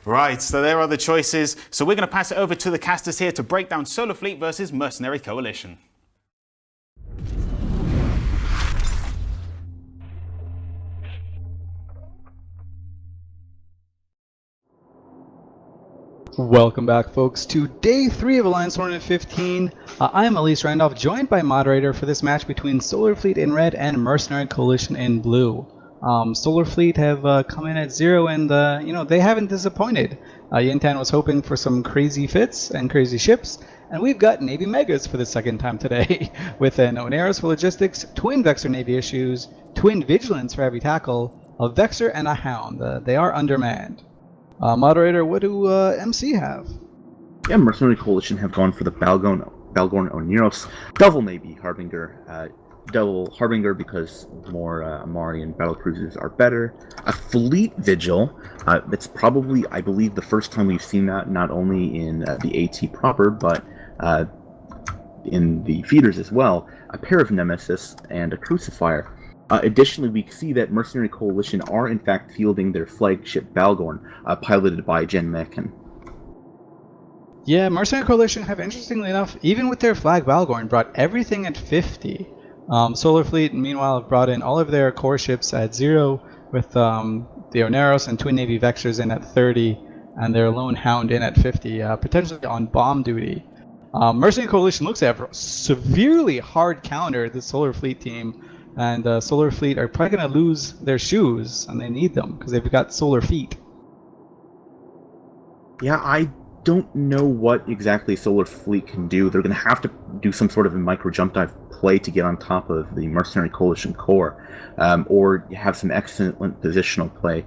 Right, so there are the choices. So we're going to pass it over to the casters here to break down Solar Fleet versus Mercenary Coalition. Welcome back, folks, to Day 3 of Alliance Tournament 15. I am Elise Randolph, joined by moderator for this match between Solar Fleet in red and Mercenary Coalition in blue. Solar Fleet have come in at 0, and they haven't disappointed. Yintan was hoping for some crazy fits and crazy ships, and we've got Navy Megas for the second time today, with an Oneros for logistics, twin Vexor Navy issues, twin Vigilance for heavy tackle, a Vexor, and a Hound. They are undermanned. Moderator, what do MC have? Yeah, Mercenary Coalition have gone for the Balgorn Oneros Double Navy Harbinger. Double Harbinger because more Amarian battlecruisers are better. A Fleet Vigil. It's probably, I believe, the first time we've seen that, not only in the AT proper, but in the feeders as well. A pair of Nemesis and a Crucifier. Additionally, we see that Mercenary Coalition are in fact fielding their flagship Balgorn, piloted by Jen Mecken. Yeah, Mercenary Coalition have, interestingly enough, even with their flag Balgorn, brought everything at 50. Solar Fleet, meanwhile, have brought in all of their core ships at 0, with the Oneros and Twin Navy Vexors in at 30, and their lone Hound in at 50, potentially on bomb duty. Mercenary Coalition looks to have severely hard countered the Solar Fleet team, and Solar Fleet are probably going to lose their shoes, and they need them because they've got solar feet. Yeah, I don't know what exactly Solar Fleet can do. They're going to have to do some sort of a micro jump dive play to get on top of the Mercenary Coalition core, or have some excellent positional play.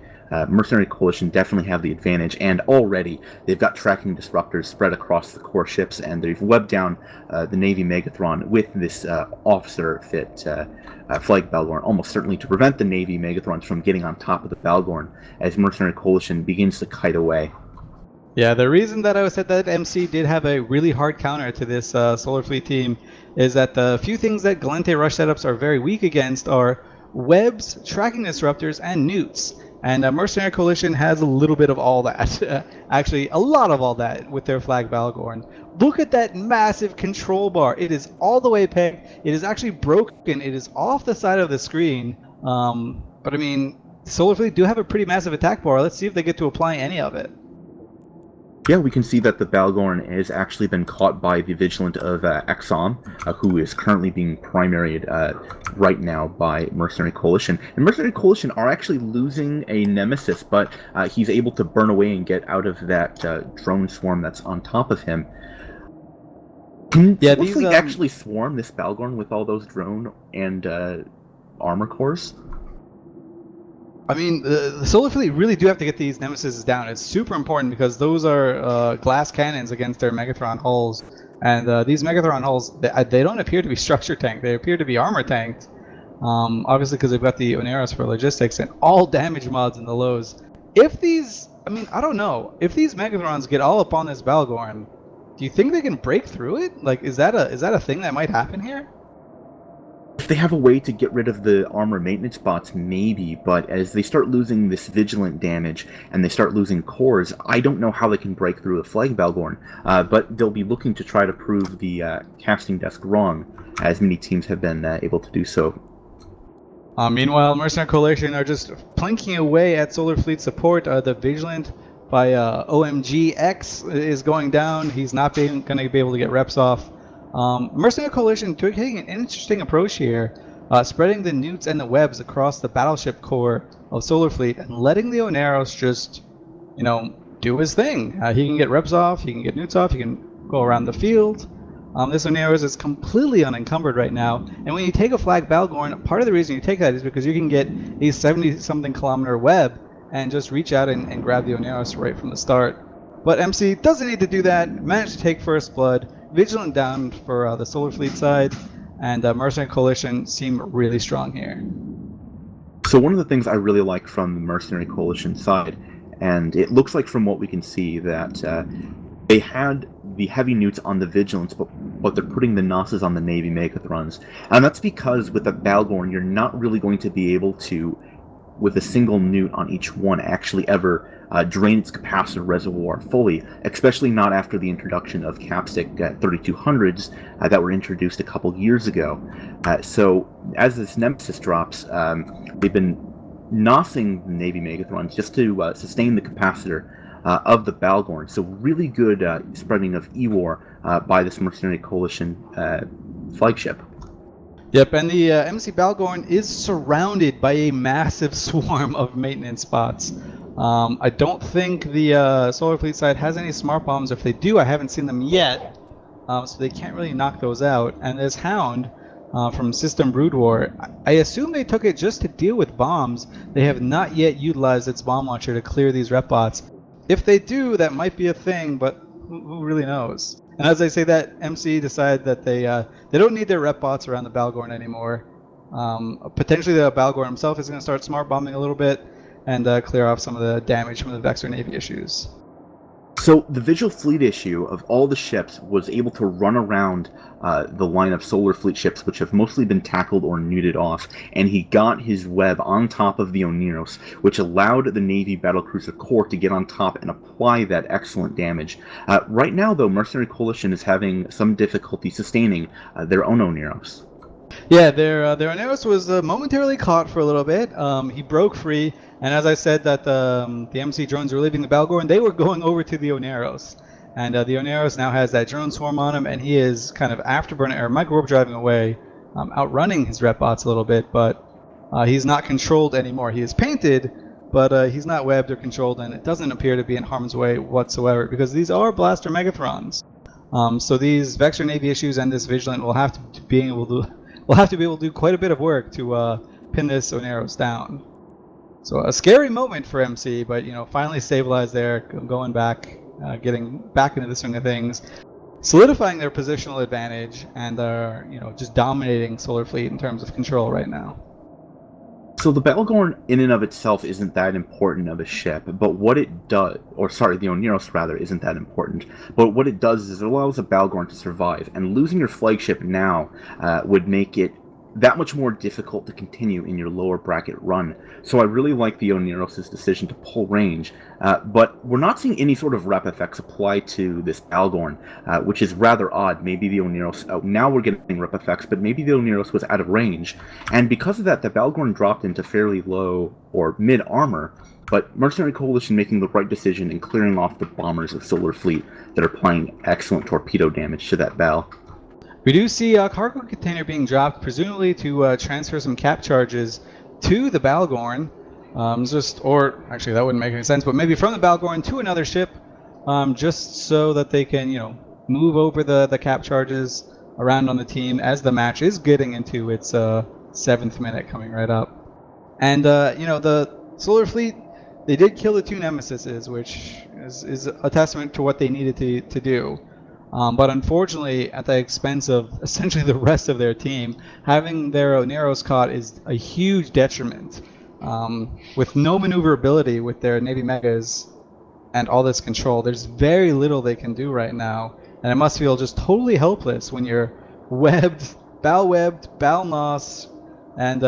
Mercenary Coalition definitely have the advantage, and already they've got tracking disruptors spread across the core ships, and they've webbed down the Navy Megathron with this officer-fit flag Balgorn, almost certainly to prevent the Navy Megathrons from getting on top of the Balgorn as Mercenary Coalition begins to kite away. Yeah, the reason that I said that MC did have a really hard counter to this Solar Fleet team is that the few things that Galente Rush setups are very weak against are webs, tracking disruptors, and newts. And Mercenary Coalition has a little bit of all that. Actually, a lot of all that with their flag Balgorn. Look at that massive control bar. It is all the way pegged. It is actually broken. It is off the side of the screen. But I mean, Solar Fleet do have a pretty massive attack bar. Let's see if they get to apply any of it. Yeah, we can see that the Balgorn has actually been caught by the Vigilant of Exxon, who is currently being primaried right now by Mercenary Coalition. And Mercenary Coalition are actually losing a Nemesis, but he's able to burn away and get out of that drone swarm that's on top of him. Can Solar Fleet actually swarm this Balgorn with all those drone and armor cores? I mean, the Solar Fleet really do have to get these Nemesis down. It's super important because those are glass cannons against their Megathron hulls. And these Megathron hulls, they don't appear to be structure tanked. They appear to be armor tanked. Obviously because they've got the Oneros for logistics and all damage mods in the lows. If these, I mean, I don't know. If these Megathrons get all up on this Balgorn, do you think they can break through it? Like, is that a thing that might happen here? If they have a way to get rid of the armor maintenance bots, maybe, but as they start losing this Vigilant damage and they start losing cores, I don't know how they can break through a flag Balgorn, but they'll be looking to try to prove the casting desk wrong, as many teams have been able to do so. Meanwhile, Mercenary Coalition are just plinking away at Solar Fleet support. The Vigilant by OMGX is going down. He's not going to be able to get reps off. Mercenary Coalition taking an interesting approach here, spreading the newts and the webs across the battleship core of Solar Fleet and letting the Oneros just, do his thing. He can get reps off, he can get newts off, he can go around the field. This Oneros is completely unencumbered right now, and when you take a flag Balgorn, part of the reason you take that is because you can get a 70-something kilometer web and just reach out and grab the Oneros right from the start. But MC doesn't need to do that, managed to take first blood. Vigilant down for the Solar Fleet side, and Mercenary Coalition seem really strong here. So one of the things I really like from the Mercenary Coalition side, and it looks like from what we can see that they had the heavy newts on the Vigilance, but they're putting the Nosses on the Navy Megathrons. And that's because with the Balgorn, you're not really going to be able to, with a single newt on each one, actually ever drain its capacitor reservoir fully, especially not after the introduction of capstick 3200s that were introduced a couple years ago. So as this Nemesis drops, they've been nossing the Navy Megathrons just to sustain the capacitor of the Balgorn. So really good spreading of E-War by this Mercenary Coalition flagship. Yep, and the MC Balgorn is surrounded by a massive swarm of maintenance spots. I don't think the Solar Fleet side has any smart bombs. If they do, I haven't seen them yet, so they can't really knock those out. And this Hound from System Brood War, I assume they took it just to deal with bombs. They have not yet utilized its bomb launcher to clear these rep bots. If they do, that might be a thing, but who really knows? And as I say that, MC decided that they don't need their rep bots around the Balgorn anymore. Potentially the Balgorn himself is going to start smart bombing a little bit and clear off some of the damage from the Vexor Navy issues. So the Visual Fleet issue of all the ships was able to run around the line of Solar Fleet ships, which have mostly been tackled or neutered off, and he got his web on top of the Oneros, which allowed the Navy Battlecruiser Corps to get on top and apply that excellent damage. Right now, though, Mercenary Coalition is having some difficulty sustaining their own Oneros. Yeah, their Oneros was momentarily caught for a little bit. He broke free, and as I said that the MC drones were leaving the Balgorn, they were going over to the Oneros. And the Oneros now has that drone swarm on him, and he is kind of afterburning or micro-warp driving away, outrunning his rep bots a little bit, but he's not controlled anymore. He is painted, but he's not webbed or controlled, and it doesn't appear to be in harm's way whatsoever, because these are Blaster Megathrons. So these Vexor Navy issues and this Vigilant will have to be able to do quite a bit of work to pin this Oneros down. So a scary moment for MC, but finally stabilized there, going back, getting back into the swing of things, solidifying their positional advantage, and just dominating Solar Fleet in terms of control right now. So the Balgorn in and of itself isn't that important of a ship, but what it does, the Oneros rather, isn't that important. But what it does is it allows a Balgorn to survive, and losing your flagship now would make it that much more difficult to continue in your lower bracket run. So I really like the Oneros' decision to pull range, but we're not seeing any sort of rep effects apply to this Balgorn, which is rather odd. Maybe the Oneros, now we're getting rep effects, but maybe the Oneros was out of range, and because of that, the Balgorn dropped into fairly low or mid armor, but Mercenary Coalition making the right decision and clearing off the bombers of Solar Fleet that are applying excellent torpedo damage to that Bal. We do see a cargo container being dropped, presumably to transfer some cap charges to the Balgorn. Or actually that wouldn't make any sense, but maybe from the Balgorn to another ship, just so that they can, move over the cap charges around on the team as the match is getting into its 7th minute coming right up. And, the Solar Fleet, they did kill the 2 Nemesises, which is a testament to what they needed to do. But unfortunately, at the expense of essentially the rest of their team, having their Oneros caught is a huge detriment. With no maneuverability with their Navy Megas and all this control, there's very little they can do right now, and it must feel just totally helpless when you're webbed, Bal Nos, and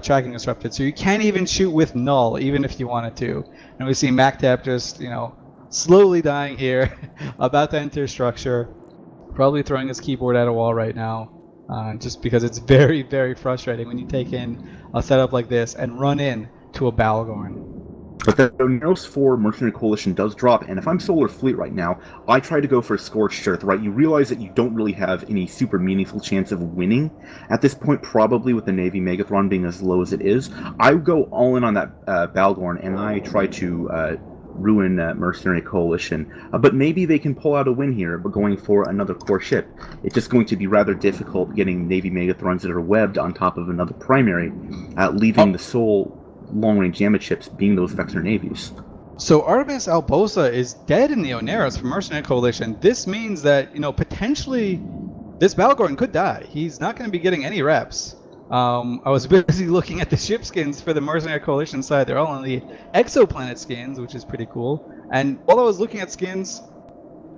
tracking disrupted. So you can't even shoot with null, even if you wanted to. And we see MacTap just, slowly dying here, about to enter structure, probably throwing his keyboard at a wall right now, just because it's very, very frustrating when you take in a setup like this and run in to a Balgorn. But the Oneros 4 Mercenary Coalition does drop, and if I'm Solar Fleet right now, I try to go for a Scorched Earth, right? You realize that you don't really have any super meaningful chance of winning at this point, probably with the Navy Megathron being as low as it is. I go all in on that Balgorn, and I try to ruin Mercenary Coalition, but maybe they can pull out a win here, but going for another core ship. It's just going to be rather difficult getting Navy Megathrons that are webbed on top of another primary, leaving the sole long-range damage ships being those Vexor navies. So Artemis Albosa is dead in the Oneros for Mercenary Coalition. This means that, potentially this Balgorn could die. He's not going to be getting any reps. I was busy looking at the ship skins for the Mercenary Coalition side. They're all on the exoplanet skins, which is pretty cool. And while I was looking at skins,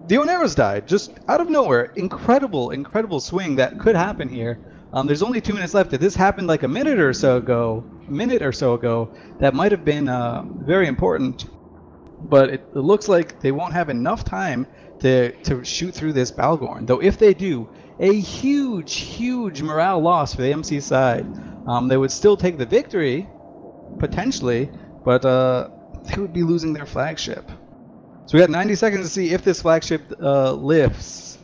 the Oneros died, just out of nowhere. Incredible swing that could happen here. There's only 2 minutes left. If this happened like a minute or so ago, that might have been very important. but it looks like they won't have enough time to shoot through this Balgorn. Though if they do, a huge morale loss for the MC side. They would still take the victory, potentially, but they would be losing their flagship. So we got 90 seconds to see if this flagship lifts.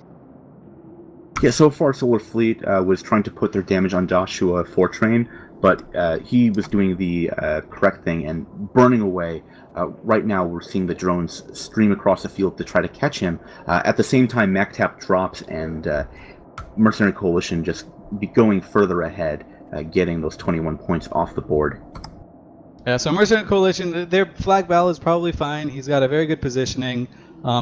Yeah, so far Solar Fleet was trying to put their damage on Joshua Fortrain, but he was doing the correct thing and burning away. Right now we're seeing the drones stream across the field to try to catch him. At the same time, MacTap drops and Mercenary Coalition just be going further ahead, getting those 21 points off the board. Yeah, so Mercenary Coalition, their flag battle is probably fine. He's got a very good positioning.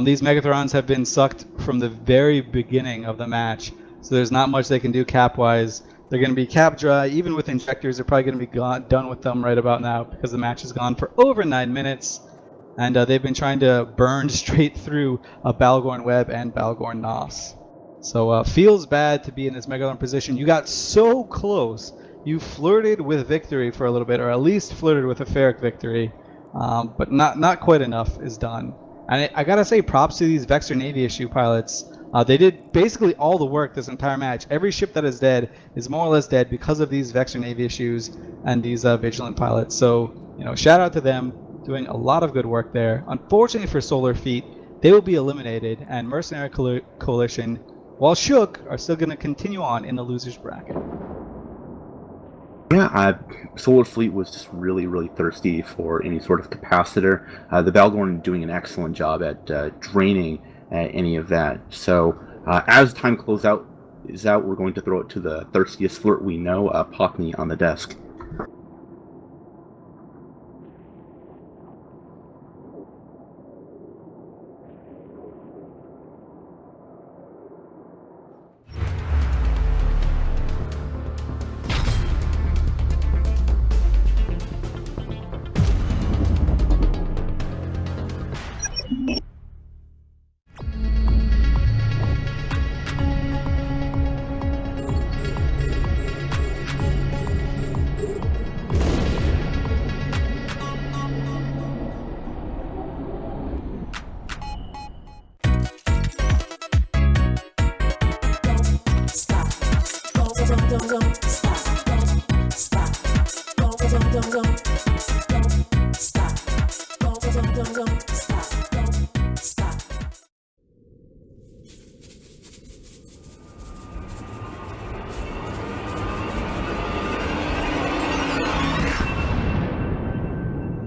These Megathrons have been sucked from the very beginning of the match, so there's not much they can do cap-wise. They're going to be cap dry. Even with injectors, they're probably going to be done with them right about now because the match has gone for over 9 minutes, and they've been trying to burn straight through a Balgorn Web and Balgorn Nos. So feels bad to be in this Megalorn position. You got so close. You flirted with victory for a little bit, or at least flirted with a Ferric victory, but not quite enough is done. And I gotta say, props to these Vexor Navy issue pilots. They did basically all the work this entire match. Every ship that is dead is more or less dead because of these Vexor Navy issues and these Vigilant pilots. So, shout out to them, doing a lot of good work there. Unfortunately for Solar Fleet, they will be eliminated, and Mercenary Coalition, while shook, are still going to continue on in the losers bracket. Yeah, Solar Fleet was just really thirsty for any sort of capacitor. The Balgorn doing an excellent job at draining any of that. So as time is out, we're going to throw it to the thirstiest flirt we know, Pockney on the desk.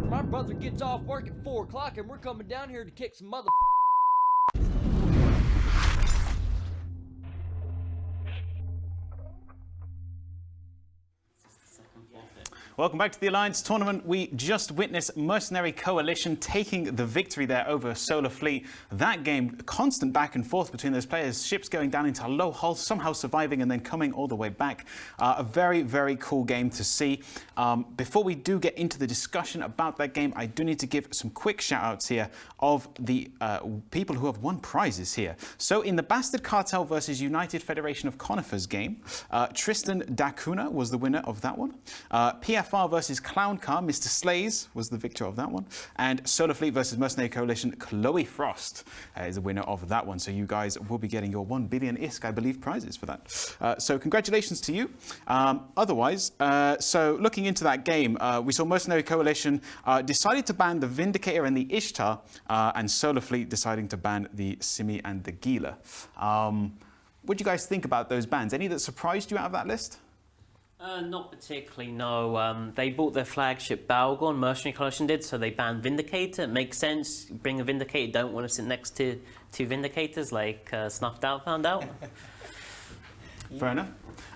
My brother gets off work at 4 o'clock and we're coming down here to kick some mother. Welcome back to the Alliance Tournament. We just witnessed Mercenary Coalition taking the victory there over Solar Fleet. That game, constant back and forth between those players, ships going down into a low hull, somehow surviving and then coming all the way back. A very cool game to see. Before we do get into the discussion about that game, I do need to give some quick shout outs here of the people who have won prizes here. So in the Bastard Cartel versus United Federation of Conifers game, Tristan Dacuna was the winner of that one. PFR versus Clown Car, Mr. Slays was the victor of that one. And Solar Fleet versus Mercenary Coalition, Chloe Frost is the winner of that one. So you guys will be getting your 1 billion ISK, I believe, prizes for that. So congratulations to you. Otherwise, so looking into that game, we saw Mercenary Coalition decided to ban the Vindicator and the Ishtar, and Solar Fleet deciding to ban the Simi and the Gila. What do you guys think about those bans? Any that surprised you out of that list? Not particularly, no. They bought their flagship Balgorn, Mercenary Coalition did, so they banned Vindicator. It makes sense. Bring a Vindicator, don't want to sit next to two Vindicators like Snuffed Out found out. Fair enough.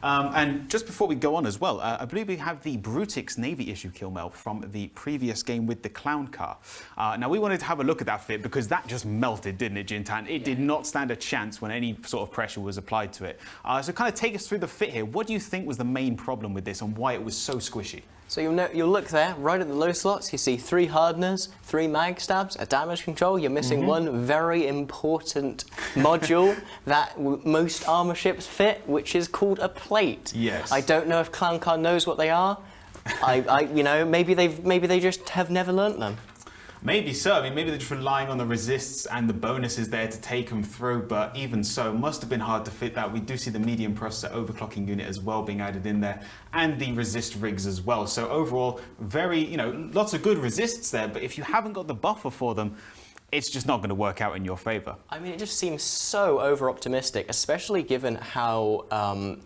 And just before we go on as well, I believe we have the Brutix Navy issue kill mail from the previous game with the Clown Car. Now we wanted to have a look at that fit because that just melted, didn't it, Jintan? It did not stand a chance when any sort of pressure was applied to it. So kind of take us through the fit here. What do you think was the main problem with this and why it was so squishy? So you'll look there, right at the low slots, you see 3 hardeners, 3 mag stabs, a damage control. You're missing one very important module that most armor ships fit, which is called a plate. Yes. I don't know if Clown Car knows what they are. You know, maybe they just have never learnt them. Maybe so. I mean, maybe they're just relying on the resists and the bonuses there to take them through, but even so, must have been hard to fit that. We do see the medium processor overclocking unit as well being added in there, and the resist rigs as well. So overall, very, lots of good resists there, but if you haven't got the buffer for them, it's just not going to work out in your favor. I mean, it just seems so over-optimistic, especially given how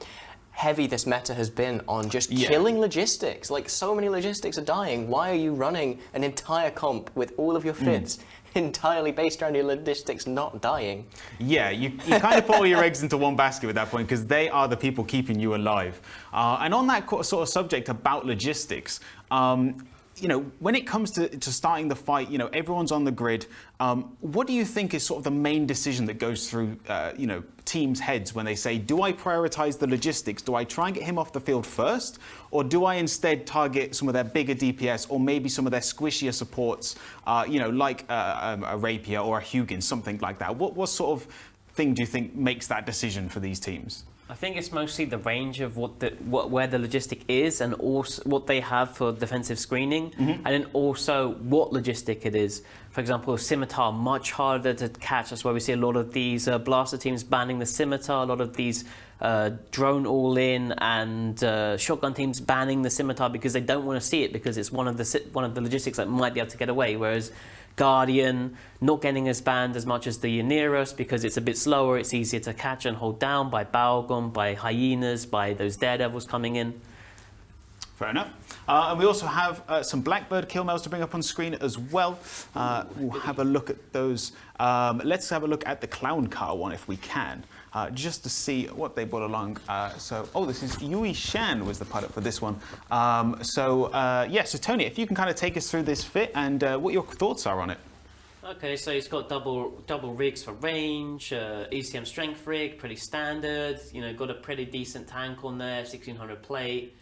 heavy this meta has been on just killing logistics. Like, so many logistics are dying. Why are you running an entire comp with all of your fits entirely based around your logistics not dying? Yeah, you kind of put all your eggs into one basket at that point, because they are the people keeping you alive. And on that sort of subject about logistics, when it comes to starting the fight, everyone's on the grid. What do you think is sort of the main decision that goes through, teams' heads when they say, do I prioritize the logistics? Do I try and get him off the field first? Or do I instead target some of their bigger DPS or maybe some of their squishier supports, like a Rapier or a Hugin, something like that? What sort of thing do you think makes that decision for these teams? I think it's mostly the range of where the logistic is, and also what they have for defensive screening, and then also what logistic it is. For example, Scimitar, much harder to catch. That's why we see a lot of these blaster teams banning the Scimitar, a lot of these drone all-in and shotgun teams banning the Scimitar because they don't want to see it, because it's one of the logistics that might be able to get away, whereas Guardian not getting as banned as much as the Yaneros because it's a bit slower, it's easier to catch and hold down by Balgon, by Hyenas, by those Daredevils coming in. Fair enough. And we also have some Blackbird kill mails to bring up on screen as well. We'll have a look at those. Let's have a look at the Clown Car one if we can, just to see what they brought along. This is Yui Shan was the pilot for this one. So Tony, if you can kind of take us through this fit and what your thoughts are on it. Okay, so he's got double rigs for range, ECM strength rig, pretty standard. Got a pretty decent tank on there, 1600 plate.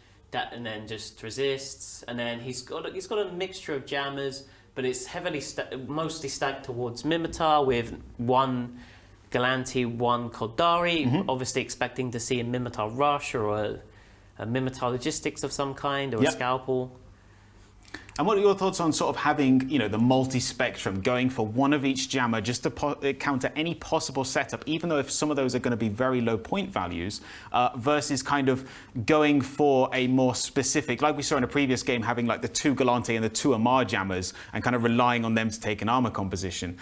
And then just resists, and then he's got a mixture of jammers, but it's mostly stacked towards Mimitar with one Galanti, one Koldari, obviously expecting to see a Mimitar rush or a Mimitar logistics of some kind, or a scalpel. And what are your thoughts on sort of having, the multi-spectrum, going for one of each jammer just to counter any possible setup, even though if some of those are going to be very low point values, versus kind of going for a more specific, like we saw in a previous game, having like the two Galante and the two Amar jammers and kind of relying on them to take an armor composition.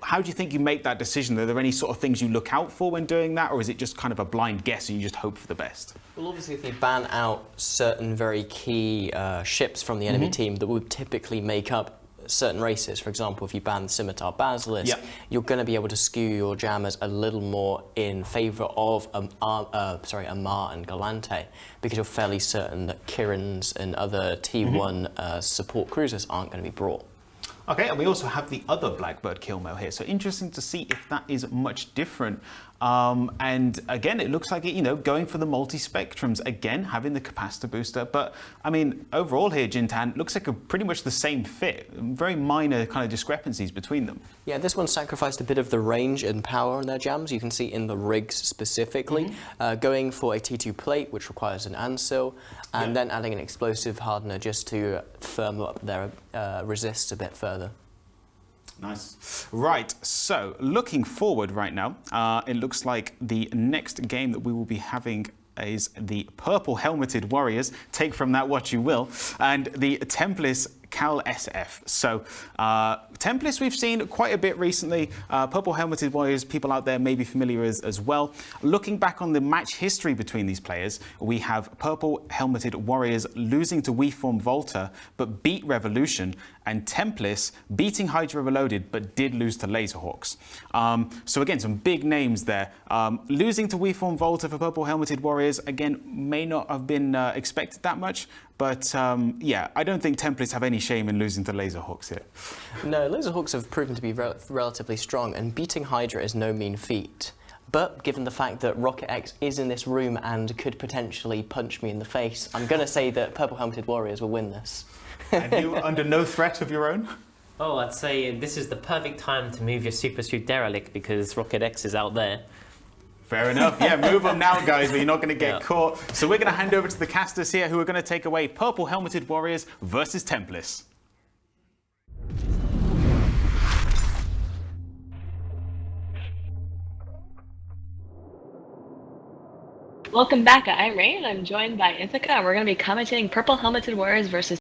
How do you think you make that decision? Are there any sort of things you look out for when doing that, or is it just kind of a blind guess and you just hope for the best? Well, obviously, if they ban out certain very key ships from the enemy team that would typically make up certain races, for example, if you ban the Scimitar Basilisk, you're going to be able to skew your jammers a little more in favour of Amar and Galante, because you're fairly certain that Kirans and other T1 support cruisers aren't going to be brought. Okay, and we also have the other Blackbird kill mail here. So interesting to see if that is much different. And again, it looks like it, going for the multi-spectrums again, having the capacitor booster. But I mean, overall here, Jintan, looks like pretty much the same fit. Very minor kind of discrepancies between them. Yeah, this one sacrificed a bit of the range and power on their jams. You can see in the rigs specifically, going for a T2 plate, which requires an ansil, and then adding an explosive hardener just to firm up their resists a bit further. Nice. Right, so looking forward right now, it looks like the next game that we will be having is the Purple Helmeted Warriors, take from that what you will, and the Templis Cal SF. So Templis we've seen quite a bit recently. Purple Helmeted Warriors, people out there may be familiar as well. Looking back on the match history between these players, we have Purple Helmeted Warriors losing to WeForm Volta, but beat Revolution, and Templis beating Hydra Reloaded, but did lose to Laserhawks. So again, some big names there. Losing to WeForm Volta for Purple Helmeted Warriors, again, may not have been expected that much, but yeah, I don't think Templis have any shame in losing to Laserhawks here. No, Laserhawks have proven to be relatively strong, and beating Hydra is no mean feat. But given the fact that Rocket X is in this room and could potentially punch me in the face, I'm going to say that Purple Helmeted Warriors will win this. And you under no threat of your own? Oh, I'd say this is the perfect time to move your Super Suit Derelict because Rocket X is out there. Fair enough. Yeah, move them now, guys, but you're not going to get caught. So we're going to hand over to the casters here who are going to take away Purple Helmeted Warriors versus Templis. Welcome back. I'm Rain, and I'm joined by Ithaca, and we're going to be commentating Purple Helmeted Warriors versus